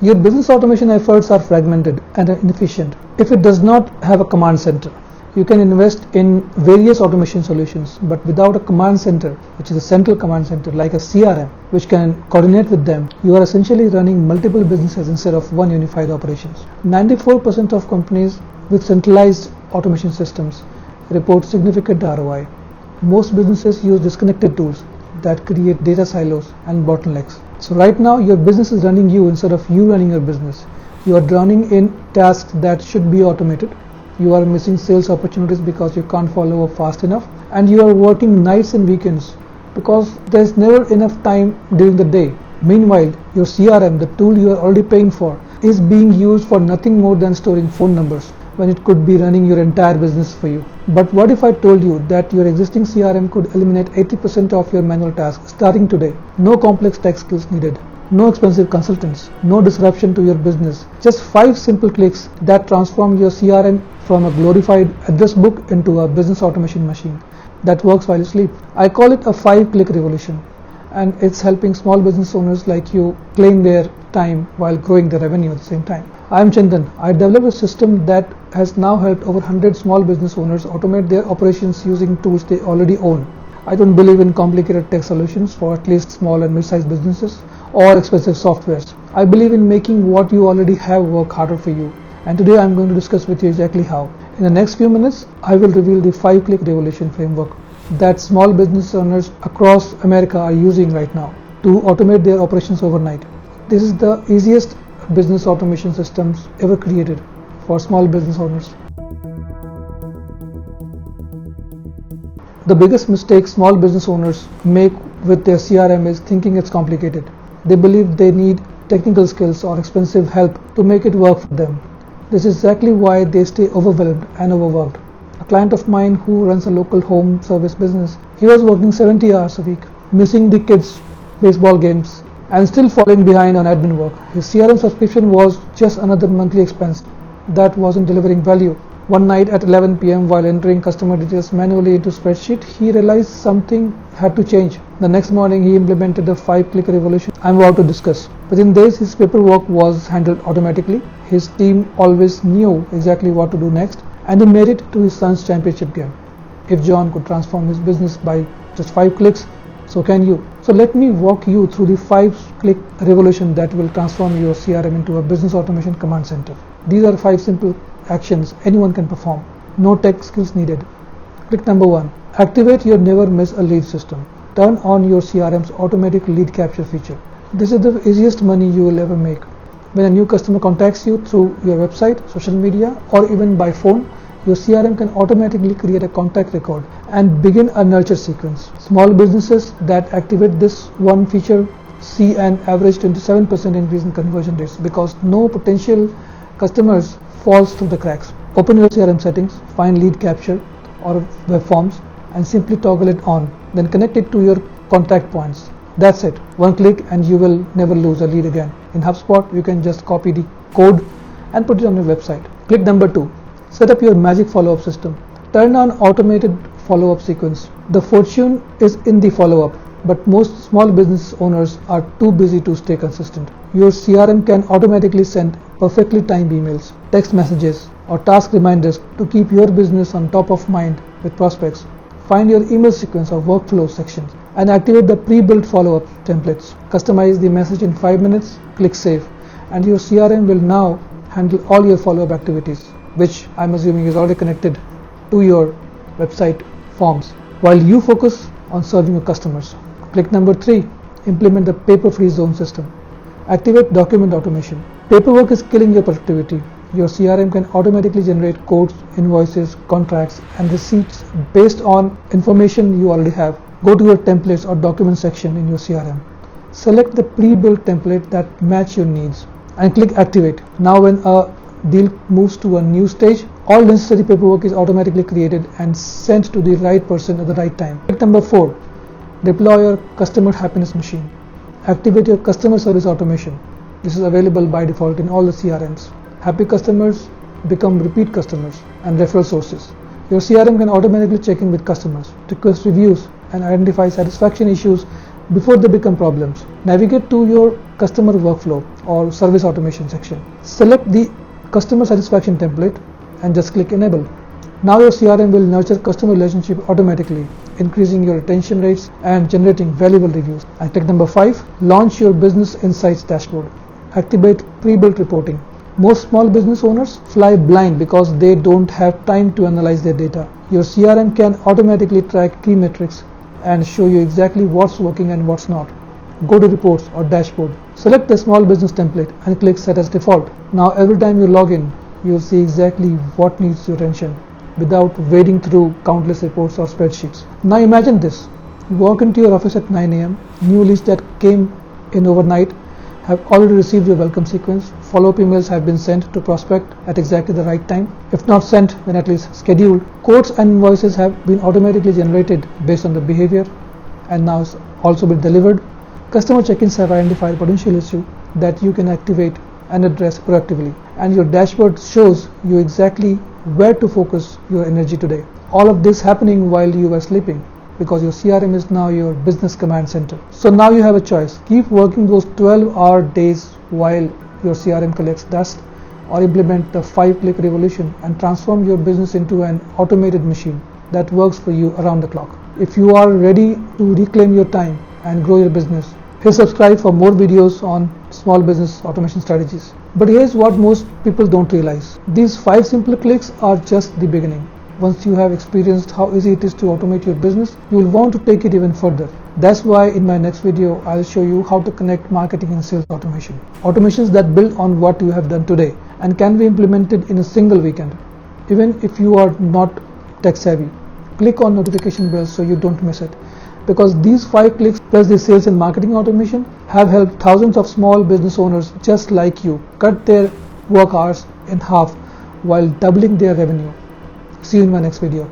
Your business automation efforts are fragmented and inefficient if it does not have a command center. You can invest in various automation solutions, but without a command center, which is a central command center like a CRM, which can coordinate with them, you are essentially running multiple businesses instead of one unified operations. 94% of companies with centralized automation systems report significant ROI. Most businesses use disconnected tools that create data silos and bottlenecks. So right now your business is running you instead of you running your business. You are drowning in tasks that should be automated. You are missing sales opportunities because you can't follow up fast enough, and you are working nights and weekends because there's never enough time during the day. Meanwhile, your CRM, the tool you are already paying for, is being used for nothing more than storing phone numbers when it could be running your entire business for you. But what if I told you that your existing CRM could eliminate 80% of your manual tasks starting today? No complex tech skills needed. No expensive consultants, no disruption to your business. Just 5 simple clicks that transform your CRM from a glorified address book into a business automation machine that works while you sleep. I call it a 5-click revolution, and it's helping small business owners like you claim their time while growing their revenue at the same time. I'm Chandan. I developed a system that has now helped over 100 small business owners automate their operations using tools they already own. I don't believe in complicated tech solutions for at least small and mid-sized businesses or expensive softwares. I believe in making what you already have work harder for you. And today I'm going to discuss with you exactly how. In the next few minutes, I will reveal the 5-click revolution framework that small business owners across America are using right now to automate their operations overnight. This is the easiest business automation systems ever created for small business owners. The biggest mistake small business owners make with their CRM is thinking it's complicated. They believe they need technical skills or expensive help to make it work for them. This is exactly why they stay overwhelmed and overworked. A client of mine who runs a local home service business, he was working 70 hours a week, missing the kids' baseball games and still falling behind on admin work. His CRM subscription was just another monthly expense that wasn't delivering value. One night at 11 p.m. while entering customer details manually into spreadsheet, he realized something had to change. The next morning he implemented the 5-click revolution I'm about to discuss. Within days his paperwork was handled automatically. His team always knew exactly what to do next, and he made it to his son's championship game. If John could transform his business by just 5 clicks, so can you. So let me walk you through the 5-click revolution that will transform your CRM into a business automation command center. These are 5 simple actions anyone can perform. No tech skills needed. Click number 1. Activate your never miss a lead system. Turn on your CRM's automatic lead capture feature. This is the easiest money you will ever make. When a new customer contacts you through your website, social media, or even by phone, your CRM can automatically create a contact record and begin a nurture sequence. Small businesses that activate this one feature see an average 27% increase in conversion rates because no potential customers falls through the cracks. Open your CRM settings, find lead capture or web forms, and simply toggle it on. Then connect it to your contact points. That's it. One click and you will never lose a lead again. In HubSpot, you can just copy the code and put it on your website. Click number 2. Set up your magic follow-up system. Turn on automated follow-up sequence. The fortune is in the follow-up, but most small business owners are too busy to stay consistent. Your CRM can automatically send perfectly timed emails, text messages, or task reminders to keep your business on top of mind with prospects. Find your email sequence or workflow sections and activate the pre-built follow-up templates. Customize the message in 5 minutes, click save, and your CRM will now handle all your follow-up activities, which I'm assuming is already connected to your website forms, while you focus on serving your customers. Click number 3. Implement the paper-free zone system. Activate document automation. Paperwork is killing your productivity. Your CRM can automatically generate quotes, invoices, contracts, and receipts based on information you already have. Go to your templates or document section in your CRM. Select the pre-built template that match your needs and click activate. Now when a deal moves to a new stage, all necessary paperwork is automatically created and sent to the right person at the right time. Click number 4. Deploy your customer happiness machine. Activate your customer service automation. This is available by default in all the CRMs. Happy customers become repeat customers and referral sources. Your CRM can automatically check in with customers, request reviews, and identify satisfaction issues before they become problems. Navigate to your customer workflow or service automation section. Select the customer satisfaction template and just click enable. Now your CRM will nurture customer relationship automatically, increasing your retention rates and generating valuable reviews. And tip number 5, launch your business insights dashboard. Activate pre-built reporting. Most small business owners fly blind because they don't have time to analyze their data. Your CRM can automatically track key metrics and show you exactly what's working and what's not. Go to reports or dashboard. Select the small business template and click set as default. Now every time you log in, you'll see exactly what needs your attention without wading through countless reports or spreadsheets. Now imagine this. You walk into your office at 9 a.m. New leads that came in overnight have already received your welcome sequence. Follow-up emails have been sent to prospect at exactly the right time. If not sent, then at least scheduled. Quotes and invoices have been automatically generated based on the behavior and now it's also been delivered. Customer check-ins have identified potential issue that you can activate and address proactively. And your dashboard shows you exactly where to focus your energy today. All of this happening while you were sleeping, because your CRM is now your business command center. So now you have a choice. Keep working those 12-hour days while your CRM collects dust, or implement the 5-click revolution and transform your business into an automated machine that works for you around the clock. If you are ready to reclaim your time and grow your business, hit subscribe for more videos on small business automation strategies. But here's what most people don't realize. These 5 simple clicks are just the beginning. Once you have experienced how easy it is to automate your business, you will want to take it even further. That's why in my next video, I'll show you how to connect marketing and sales automation. Automations that build on what you have done today and can be implemented in a single weekend. Even if you are not tech savvy, click on notification bell so you don't miss it. Because these 5 clicks plus the sales and marketing automation have helped thousands of small business owners just like you cut their work hours in half while doubling their revenue. See you in my next video.